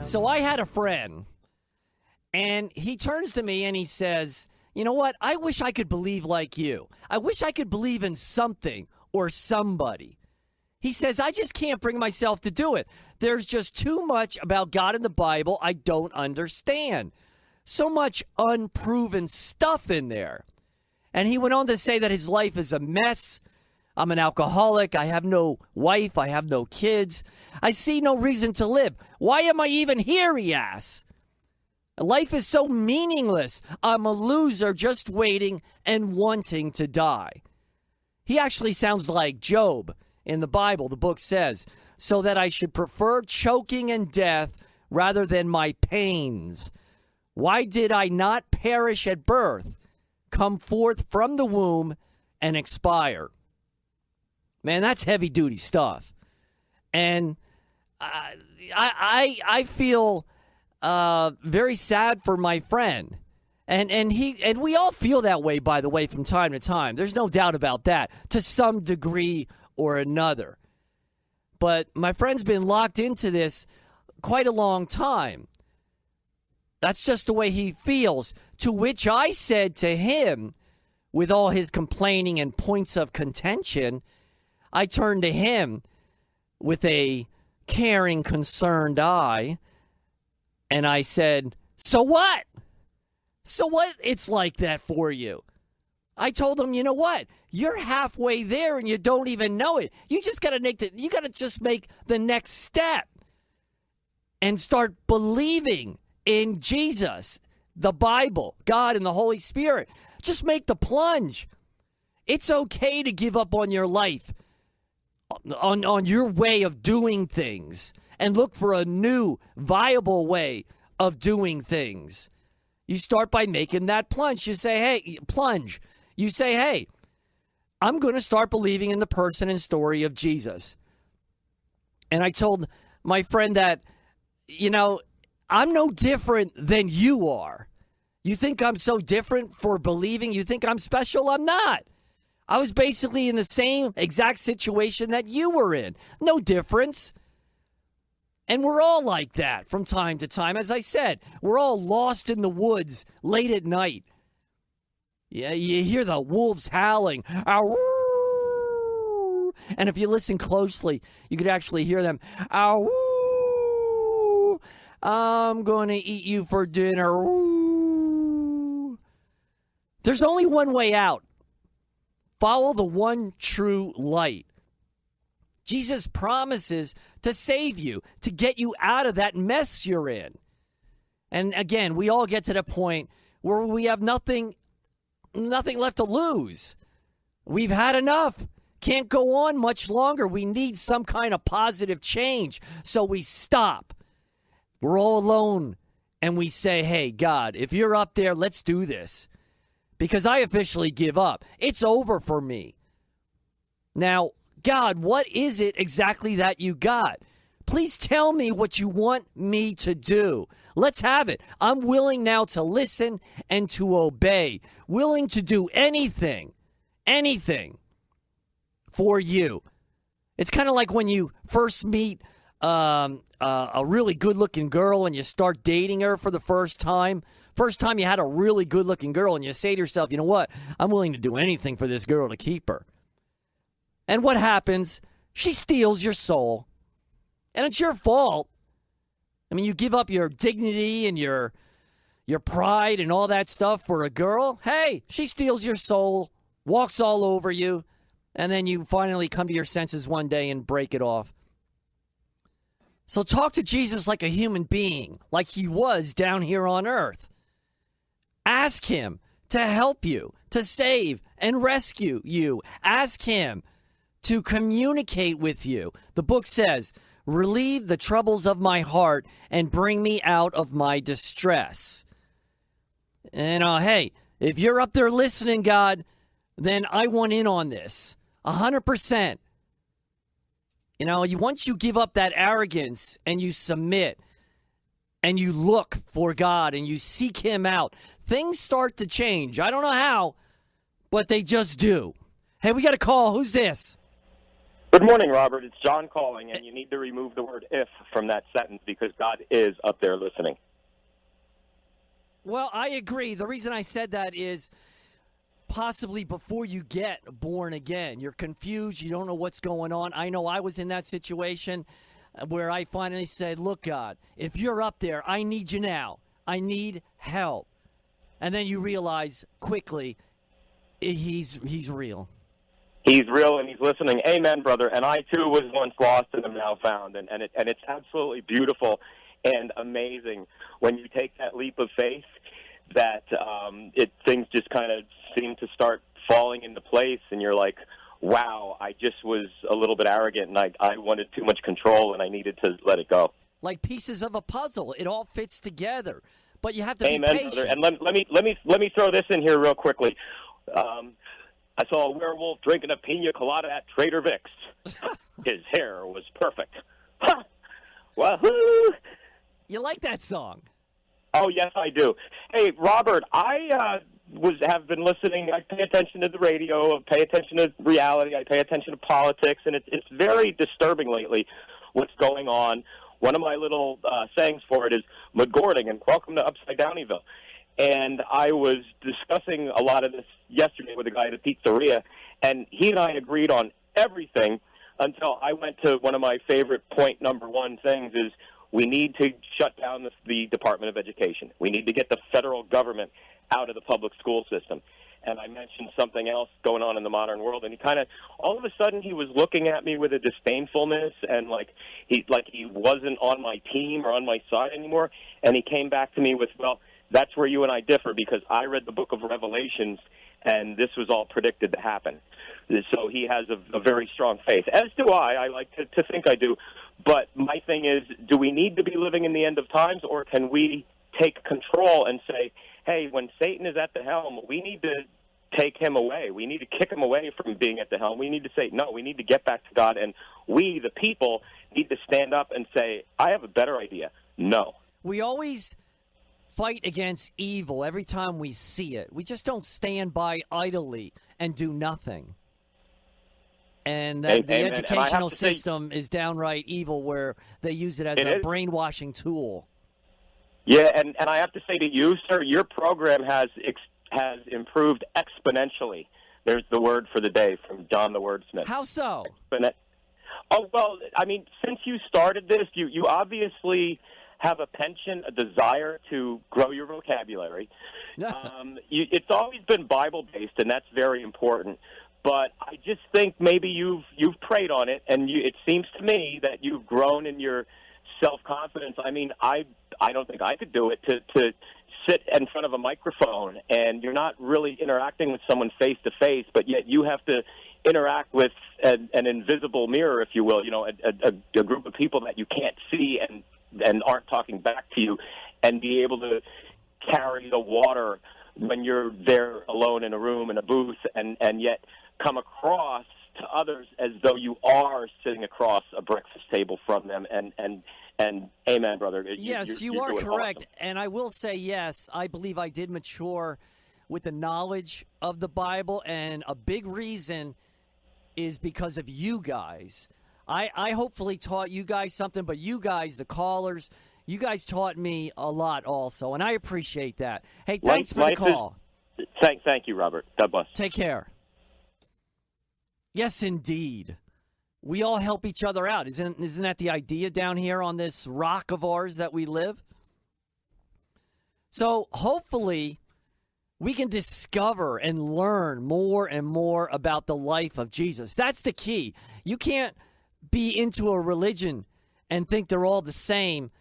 So I had a friend, and he turns to me and he says, "You know what? I wish I could believe like you. I wish I could believe in something or somebody." He says, "I just can't bring myself to do it. There's just too much about God in the Bible I don't understand. So much unproven stuff in there." And he went on to say that his life is a mess. "I'm an alcoholic. I have no wife. I have no kids. I see no reason to live. Why am I even here?" he asks. "Life is so meaningless. I'm a loser just waiting and wanting to die." He actually sounds like Job in the Bible. The book says, "So that I should prefer choking and death rather than my pains. Why did I not perish at birth, come forth from the womb, and expire?" Man, that's heavy duty stuff. And I feel very sad for my friend. And we all feel that way, by the way, from time to time. There's no doubt about that, to some degree or another. But my friend's been locked into this quite a long time. That's just the way he feels. To which I said to him, with all his complaining and points of contention, I turned to him with a caring, concerned eye, and I said, "So what? So what it's like that for you?" I told him, "You know what? You're halfway there and you don't even know it. You just got to just make the next step and start believing in Jesus, the Bible, God, and the Holy Spirit. Just make the plunge. It's okay to give up on your life, on your way of doing things, and look for a new, viable way of doing things. You start by making that plunge. You say, hey, plunge. You say, hey, I'm going to start believing in the person and story of Jesus." And I told my friend that, I'm no different than you are. You think I'm so different for believing? You think I'm special? I'm not. I was basically in the same exact situation that you were in. No difference. And we're all like that from time to time. As I said, we're all lost in the woods late at night. Yeah, you hear the wolves howling. Ow! And if you listen closely, you could actually hear them. Ow! I'm going to eat you for dinner. Ooh. There's only one way out. Follow the one true light. Jesus promises to save you, to get you out of that mess you're in. And again, we all get to the point where we have nothing left to lose. We've had enough. Can't go on much longer. We need some kind of positive change. So we stop. We're all alone. And we say, "Hey, God, if you're up there, let's do this. Because I officially give up. It's over for me. Now, God, what is it exactly that you got? Please tell me what you want me to do. Let's have it. I'm willing now to listen and to obey. Willing to do anything for you." It's kind of like when you first meet a really good-looking girl and you start dating her for the first time. First time you had a really good-looking girl and you say to yourself, "You know what? I'm willing to do anything for this girl to keep her." And what happens? She steals your soul. And it's your fault. I mean, you give up your dignity and your pride and all that stuff for a girl. Hey, she steals your soul, walks all over you, and then you finally come to your senses one day and break it off. So talk to Jesus like a human being, like he was down here on earth. Ask him to help you, to save and rescue you. Ask him to communicate with you. The book says, "Relieve the troubles of my heart and bring me out of my distress." And hey, if you're up there listening, God, then I want in on this 100%. Once you give up that arrogance and you submit and you look for God and you seek him out, things start to change. I don't know how, but they just do. Hey, we got a call. Who's this? Good morning, Robert. It's John calling, and you need to remove the word if from that sentence because God is up there listening. Well, I agree. The reason I said that is possibly before you get born again. You're confused. You don't know what's going on. I know I was in that situation where I finally said, look, God, if you're up there, I need you now. I need help. And then you realize quickly he's real. He's real and he's listening. Amen, brother. And I, too, was once lost and am now found. And it's absolutely beautiful and amazing when you take that leap of faith that things just kind of seem to start falling into place. And you're like, wow, I just was a little bit arrogant and I wanted too much control and I needed to let it go. Like pieces of a puzzle. It all fits together. But you have to Amen, be patient. brother. And let me throw this in here real quickly. I saw a werewolf drinking a pina colada at Trader Vic's. His hair was perfect. Ha! Wahoo! You like that song? Oh, yes, I do. Hey, Robert, I have been listening. I pay attention to the radio. I pay attention to reality. I pay attention to politics, and it's very disturbing lately what's going on. One of my little sayings for it is McGording and welcome to Upside Downyville. And I was discussing a lot of this yesterday with a guy at a pizzeria, and he and I agreed on everything until I went to one of my favorite point number one things is we need to shut down the Department of Education. We need to get the federal government out of the public school system. And I mentioned something else going on in the modern world, and he kind of, all of a sudden, he was looking at me with a disdainfulness, and like he wasn't on my team or on my side anymore. And he came back to me with, well, that's where you and I differ because I read the book of Revelations, and this was all predicted to happen. So he has a very strong faith, as do I. I like to think I do. But my thing is, do we need to be living in the end of times, or can we take control and say, hey, when Satan is at the helm, we need to take him away. We need to kick him away from being at the helm. We need to say, no, we need to get back to God. And we, the people, need to stand up and say, I have a better idea. No. We always fight against evil every time we see it. We just don't stand by idly and do nothing. And the educational system is downright evil where they use it as a brainwashing tool. Yeah, and I have to say to you, sir, your program has improved exponentially. There's the word for the day from John the Wordsmith. How so? Oh, well, I mean, since you started this, you obviously have a penchant, a desire to grow your vocabulary. It's always been Bible-based, and that's very important. But I just think maybe you've prayed on it, and it seems to me that you've grown in your self-confidence. I mean, I don't think I could do it to sit in front of a microphone, and you're not really interacting with someone face-to-face, but yet you have to interact with an invisible mirror, if you will, a group of people that you can't see and aren't talking back to you, and be able to carry the water when you're there alone in a room in a booth and yet come across to others as though you are sitting across a breakfast table from them and amen, brother. Yes, you are correct. Awesome. And I will say, yes, I believe I did mature with the knowledge of the Bible, and a big reason is because of you guys. I hopefully taught you guys something, but you guys, the callers, you guys taught me a lot also, and I appreciate that. Hey, thanks for the call. Thank you, Robert. God bless. Take care. Yes, indeed. We all help each other out. Isn't that the idea down here on this rock of ours that we live? So hopefully we can discover and learn more and more about the life of Jesus. That's the key. You can't be into a religion and think they're all the same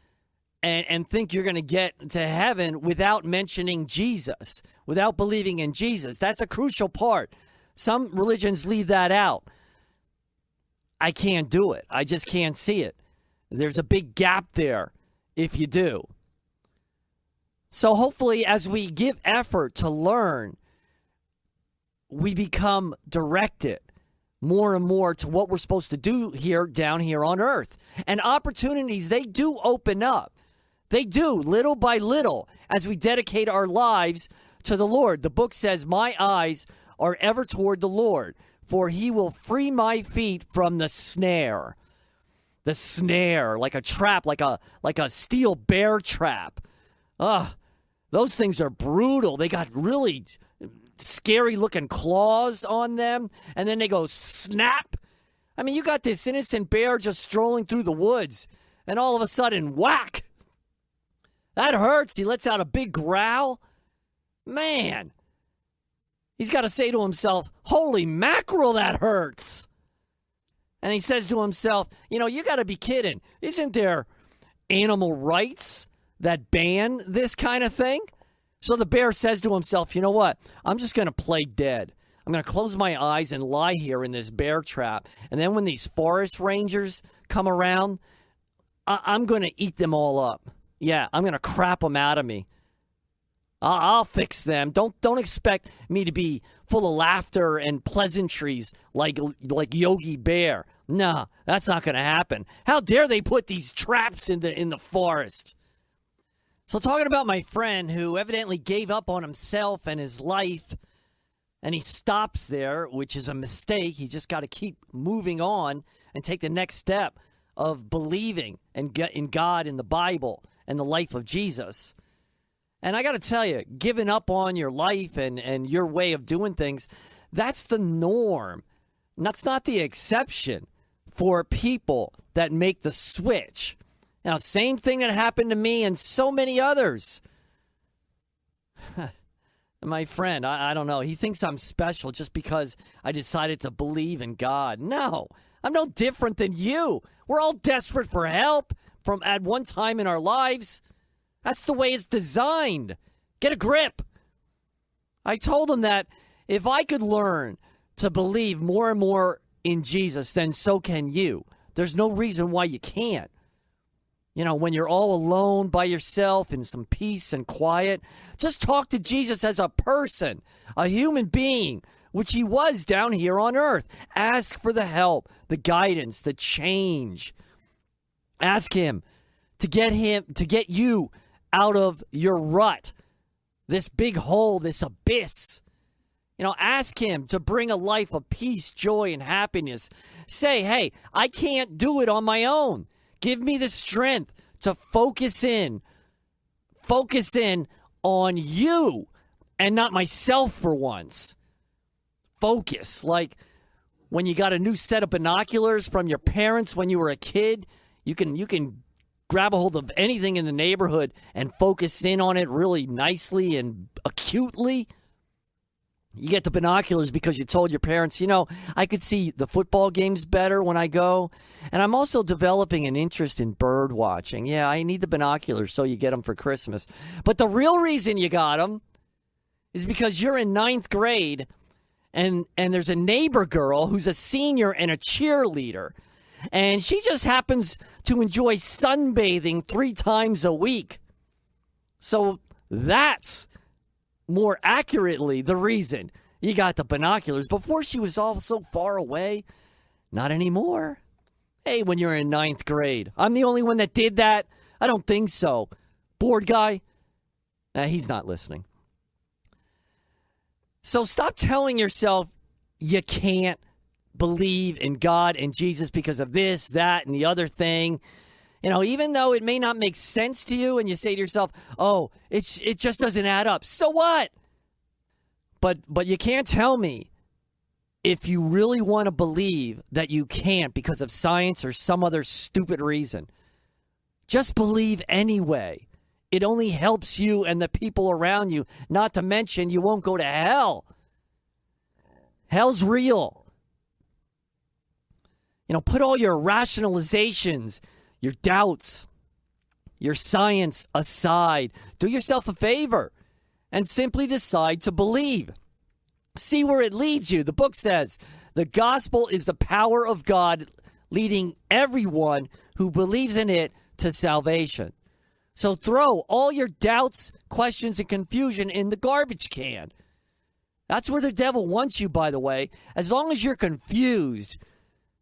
and think you're going to get to heaven without mentioning Jesus, without believing in Jesus. That's a crucial part. Some religions leave that out. I can't do it. I just can't see it. There's a big gap there if you do. So hopefully as we give effort to learn, we become directed more and more to what we're supposed to do down here on earth. And opportunities, they do open up. They do, little by little, as we dedicate our lives to the Lord. The book says, my eyes are ever toward the Lord, for he will free my feet from the snare. The snare, like a trap, like a steel bear trap. Ugh, those things are brutal. They got really scary-looking claws on them, and then they go snap. I mean, you got this innocent bear just strolling through the woods, and all of a sudden, whack! That hurts. He lets out a big growl. Man, he's got to say to himself, holy mackerel, that hurts. And he says to himself, you got to be kidding. Isn't there animal rights that ban this kind of thing? So the bear says to himself, you know what? I'm just going to play dead. I'm going to close my eyes and lie here in this bear trap. And then when these forest rangers come around, I'm going to eat them all up. Yeah, I'm going to crap them out of me. I'll fix them. Don't expect me to be full of laughter and pleasantries like Yogi Bear. Nah, that's not going to happen. How dare they put these traps in the forest? So talking about my friend who evidently gave up on himself and his life, and he stops there, which is a mistake. He just got to keep moving on and take the next step of believing in God, in the Bible, and the life of Jesus. And I got to tell you, giving up on your life and your way of doing things, that's the norm. That's not the exception for people that make the switch. Now, same thing that happened to me and so many others. My friend, I don't know. He thinks I'm special just because I decided to believe in God. No, I'm no different than you. We're all desperate for help from at one time in our lives. That's the way it's designed. Get a grip. I told him that if I could learn to believe more and more in Jesus, then so can you. There's no reason why you can't. When you're all alone by yourself in some peace and quiet, just talk to Jesus as a person, a human being, which he was down here on earth. Ask for the help, the guidance, the change. Ask him to get you out of your rut, this big hole, this abyss. Ask him to bring a life of peace, joy, and happiness. Say, hey, I can't do it on my own. Give me the strength to focus in on you and not myself for once. Focus, like when you got a new set of binoculars from your parents when you were a kid, you can grab a hold of anything in the neighborhood and focus in on it really nicely and acutely. You get the binoculars because you told your parents, I could see the football games better when I go. And I'm also developing an interest in bird watching. Yeah, I need the binoculars, so you get them for Christmas. But the real reason you got them is because you're in 9th grade and there's a neighbor girl who's a senior and a cheerleader. And she just happens to enjoy sunbathing 3 times a week. So that's more accurately the reason you got the binoculars. Before she was all so far away. Not anymore. Hey, when you're in 9th grade. I'm the only one that did that? I don't think so. Bored guy? He's not listening. So stop telling yourself you can't believe in God and Jesus because of this, that, and the other thing. Even though it may not make sense to you and you say to yourself, oh, it just doesn't add up. So what? But you can't tell me if you really want to believe that you can't because of science or some other stupid reason. Just believe anyway. It only helps you and the people around you, not to mention you won't go to hell. Hell's real. Put all your rationalizations, your doubts, your science aside. Do yourself a favor and simply decide to believe. See where it leads you. The book says the gospel is the power of God leading everyone who believes in it to salvation. So throw all your doubts, questions, and confusion in the garbage can. That's where the devil wants you, by the way. As long as you're confused,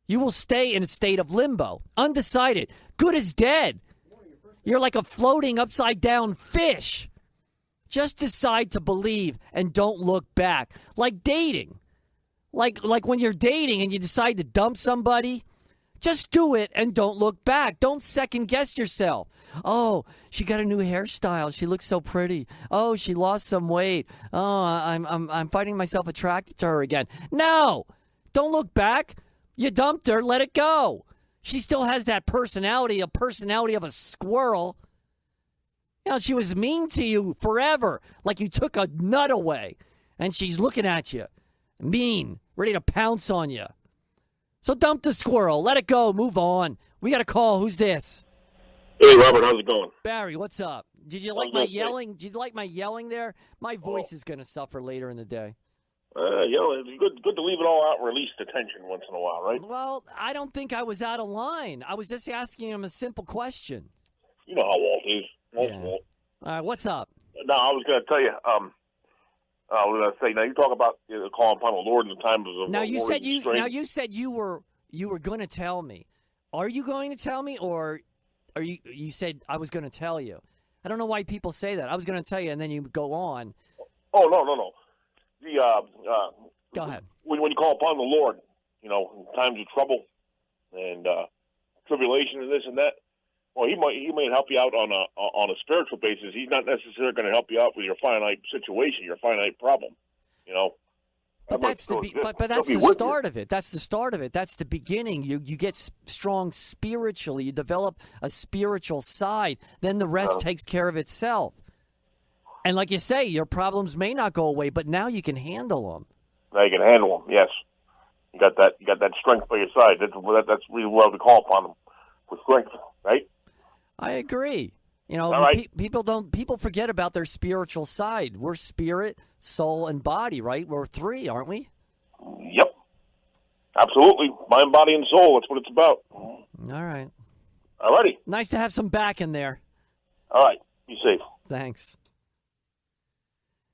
you will stay in a state of limbo, undecided, good as dead. You're like a floating upside down fish. Just decide to believe and don't look back. Like dating. Like when you're dating and you decide to dump somebody, just do it and don't look back. Don't second guess yourself. Oh, she got a new hairstyle. She looks so pretty. Oh, she lost some weight. Oh, I'm finding myself attracted to her again. No, don't look back. You dumped her. Let it go. She still has that personality, a personality of a squirrel. You know, she was mean to you forever, like you took a nut away, and she's looking at you, mean, ready to pounce on you. So dump the squirrel. Let it go. Move on. We got a call. Who's this? Hey, Robert, how's it going? Barry, what's up? Did you like my yelling? Did you like my yelling there? My voice is going to suffer later in the day. It's good to leave it all out and release the tension once in a while, right? Well, I don't think I was out of line. I was just asking him a simple question. You know how Walt is. Walt's Walt. All right, what's up? No, I was going to tell you, I was going to say, now you talk about calling upon the Lord in the times of Now you said you strength. now you said you were going to tell me. Are you going to tell me, or are you said I was going to tell you? I don't know why people say that. I was going to tell you, and then you go on. Oh, no. Go ahead. When you call upon the Lord, you know, in times of trouble and tribulation and this and that, well, he might help you out on a spiritual basis. He's not necessarily going to help you out with your finite situation, your finite problem, you know. But that's the start of it. That's the start of it. That's the beginning. You get strong spiritually. You develop a spiritual side. Then the rest takes care of itself. And like you say, your problems may not go away, but now you can handle them. Now you can handle them. Yes, you got that strength by your side. That's really what we call upon them, for strength, right? I agree. You know, people forget about their spiritual side. We're spirit, soul, and body, right? We're three, aren't we? Yep. Absolutely. Mind, body, and soul. That's what it's about. All right. All righty. Nice to have some back in there. All right. Be safe. Thanks.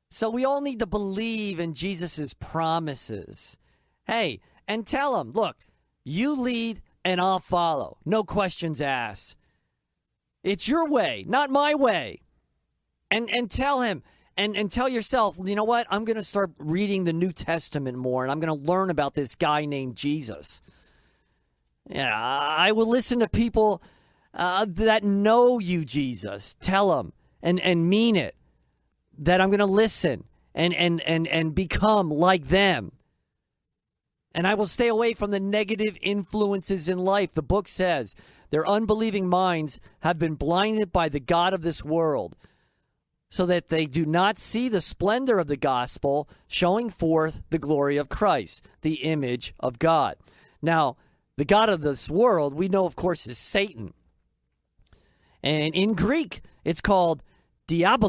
So we all need to believe in Jesus' promises. Hey, and tell him, look, you lead and I'll follow. No questions asked. It's your way, not my way. And tell him and tell yourself, you know what? I'm going to start reading the New Testament more, and I'm going to learn about this guy named Jesus. Yeah, I will listen to people that know you, Jesus. Tell them and mean it, that I'm going to listen and become like them. And I will stay away from the negative influences in life. The book says their unbelieving minds have been blinded by the God of this world, so that they do not see the splendor of the gospel showing forth the glory of Christ, the image of God. Now, the God of this world, we know, of course, is Satan. And in Greek, it's called diabolos.